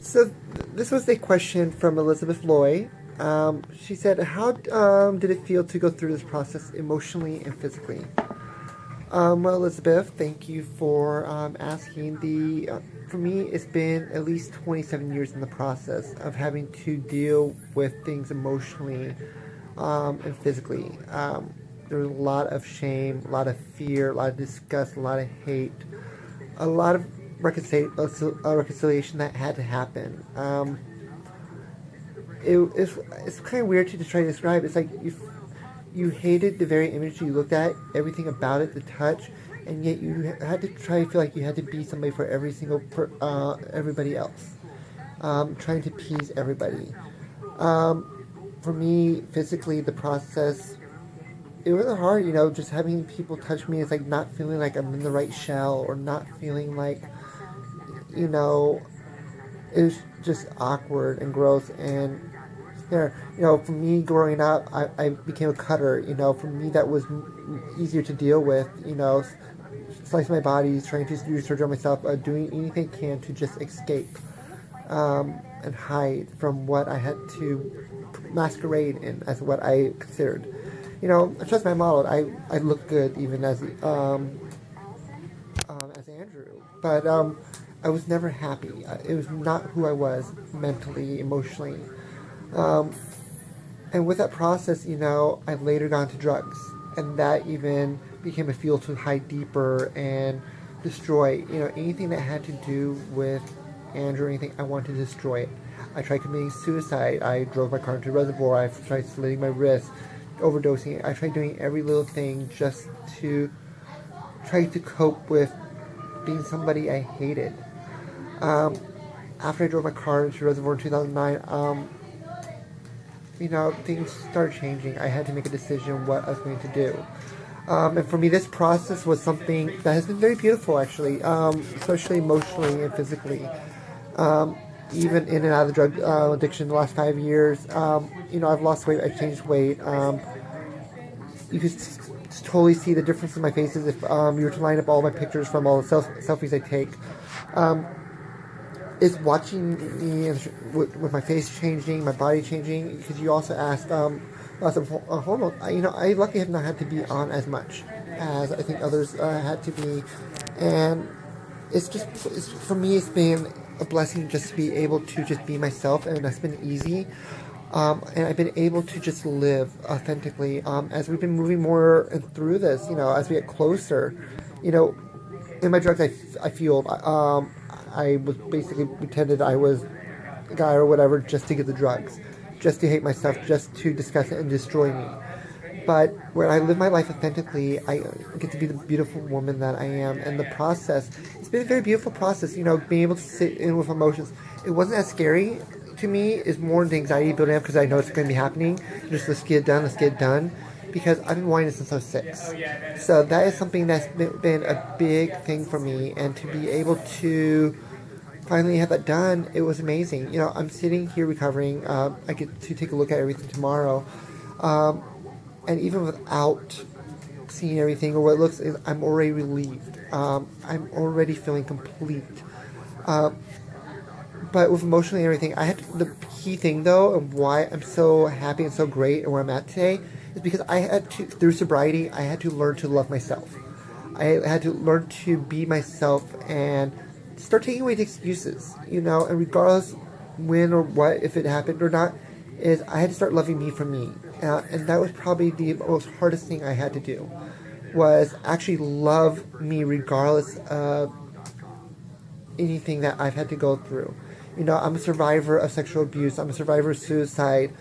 So this was a question from Elizabeth Loy. She said, "How did it feel to go through this process emotionally and physically?" Well, Elizabeth, thank you for asking. For me, it's been at least 27 years in the process of having to deal with things emotionally and physically. There was a lot of shame, a lot of fear, a lot of disgust, a lot of hate, a lot of reconciliation that had to happen. It's kind of weird to try to describe. It's like you hated the very image you looked at, everything about it, the touch, and yet you had to try to feel like you had to be somebody for everybody else, trying to please everybody. For me, physically, the process, it was hard, just having people touch me is like not feeling like I'm in the right shell, or not feeling like, you know, it was just awkward and gross. And there, for me growing up, I became a cutter. For me that was easier to deal with. Slicing my body, trying to do surgery on myself, doing anything I can to just escape and hide from what I had to masquerade in as what I considered. Trust my model. I look good even as Andrew, but I was never happy. It was not who I was mentally, emotionally. And with that process, I later got into drugs, and that even became a fuel to hide deeper and destroy. Anything that had to do with Andrew, anything I wanted to destroy it. I tried committing suicide. I drove my car into a reservoir. I tried slitting my wrist, overdosing. I tried doing every little thing just to try to cope with being somebody I hated. After I drove my car into a reservoir in 2009, things started changing. I had to make a decision what I was going to do. And for me, this process was something that has been very beautiful, actually, especially emotionally and physically. Even in and out of the drug addiction the last 5 years, I've lost weight, I've changed weight. You can totally see the difference in my faces if you were to line up all my pictures from all the selfies I take. Is watching me with my face changing, my body changing, because you also asked lots of hormones. I luckily have not had to be on as much as I think others had to be, and for me, it's been a blessing just to be able to just be myself, and that's been easy. And I've been able to just live authentically as we've been moving more through this. As we get closer, in my drugs, I fueled. I was basically pretended I was a guy or whatever just to get the drugs, just to hate myself, just to discuss it and destroy me. But when I live my life authentically, I get to be the beautiful woman that I am. And the process, it's been a very beautiful process, being able to sit in with emotions. It wasn't as scary to me. It's more the anxiety building up because I know it's going to be happening. Just let's get it done. Because I've been wanting it since I was 6. So that is something that's been a big thing for me. And to be able to finally have that done, it was amazing. I'm sitting here recovering. I get to take a look at everything tomorrow. And even without seeing everything or what it looks like, I'm already relieved. I'm already feeling complete. But with emotionally and everything, the key thing though, and why I'm so happy and so great and where I'm at today, is because through sobriety, I had to learn to love myself. I had to learn to be myself and start taking away the excuses, and regardless when or what, if it happened or not, I had to start loving me for me. And that was probably the most hardest thing I had to do, was actually love me regardless of anything that I've had to go through. I'm a survivor of sexual abuse. I'm a survivor of suicide,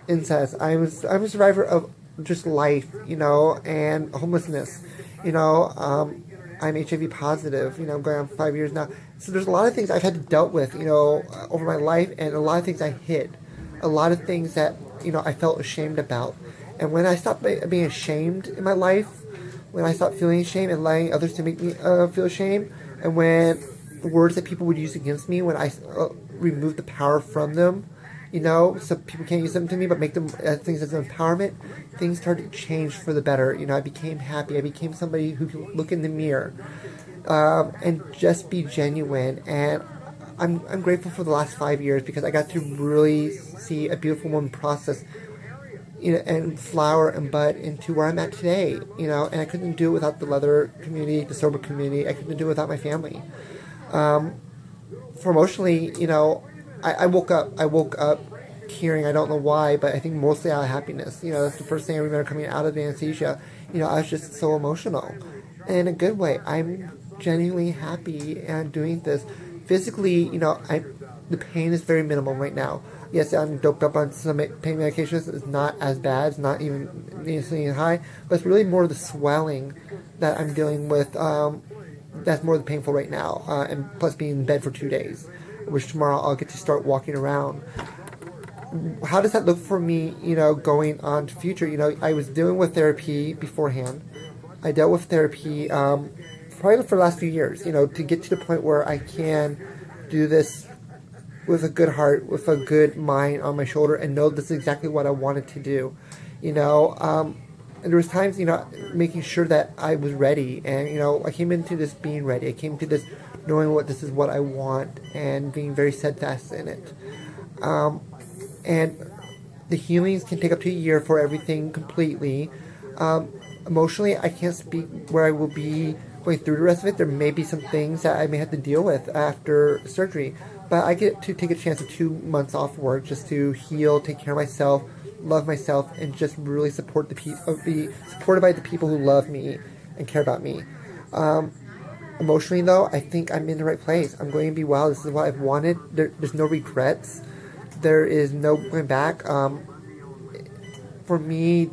incest. I'm a survivor of just life, and homelessness. I'm HIV positive. I'm going on 5 years now. So there's a lot of things I've had to dealt with, over my life, and a lot of things I hid. A lot of things that, I felt ashamed about. And when I stopped being ashamed in my life, when I stopped feeling ashamed and allowing others to make me feel ashamed, and when the words that people would use against me, when I removed the power from them, so people can't use them to me, but make them things as empowerment, things started to change for the better. I became happy. I became somebody who could look in the mirror and just be genuine. And I'm grateful for the last 5 years because I got to really see a beautiful woman process, and flower and bud into where I'm at today, and I couldn't do it without the leather community, the sober community. I couldn't do it without my family. For emotionally, I woke up tearing. I don't know why, but I think mostly out of happiness. That's the first thing I remember coming out of the anesthesia. I was just so emotional, and in a good way. I'm genuinely happy and doing this. Physically, the pain is very minimal right now. Yes, I'm doped up on some pain medications. It's not as bad. It's not even high, but it's really more the swelling that I'm dealing with. That's more painful right now, and plus being in bed for 2 days, which tomorrow I'll get to start walking around. How does that look for me, going on to future? I was dealing with therapy beforehand. I dealt with therapy probably for the last few years, to get to the point where I can do this with a good heart, with a good mind on my shoulder, and know this is exactly what I wanted to do. And there was times, making sure that I was ready, and, I came into this being ready. I came to this knowing this is what I want, and being very steadfast in it. And the healings can take up to a year for everything completely. Emotionally, I can't speak where I will be going through the rest of it. There may be some things that I may have to deal with after surgery, but I get to take a chance of 2 months off work just to heal, take care of myself, love myself, and just really support be supported by the people who love me and care about me. Emotionally, though, I think I'm in the right place. I'm going to be well. This is what I've wanted. There's no regrets. There is no going back. For me,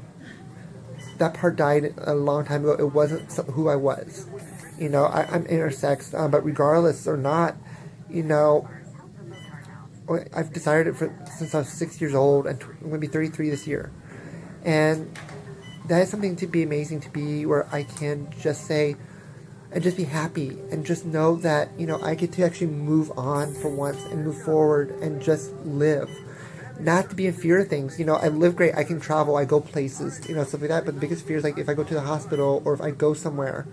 that part died a long time ago. It wasn't who I was. I'm intersex, but regardless or not, I've desired it since I was 6 years old, and I'm going to be 33 this year. And that is something to be amazing, to be where I can just say, and just be happy, and just know that, I get to actually move on for once, and move forward, and just live. Not to be in fear of things. I live great. I can travel. I go places, stuff like that. But the biggest fear is, like, if I go to the hospital, or if I go somewhere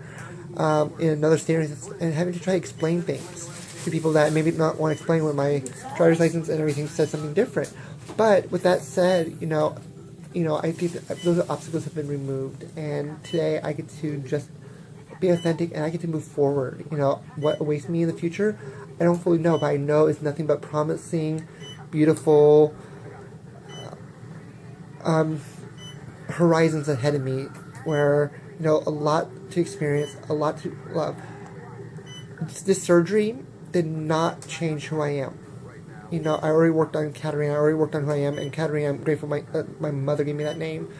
in another state, and having to try to explain things to people that maybe not want to explain when my driver's license and everything says something different. But with that said, I think that those obstacles have been removed, and today I get to just be authentic, and I get to move forward. What awaits me in the future, I don't fully know, but I know it's nothing but promising, beautiful horizons ahead of me, where a lot to experience, a lot to love. This surgery did not change who I am. I already worked on Katerina. I already worked on who I am, and Katerina, I'm grateful my mother gave me that name.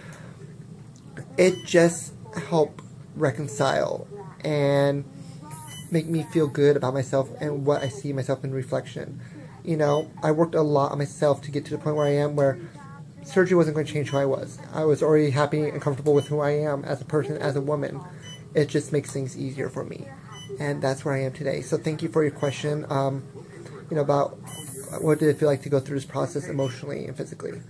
It just helped reconcile and make me feel good about myself and what I see myself in reflection. I worked a lot on myself to get to the point where I am, where surgery wasn't going to change who I was. I was already happy and comfortable with who I am as a person, as a woman. It just makes things easier for me. And that's where I am today. So thank you for your question, about what did it feel like to go through this process emotionally and physically.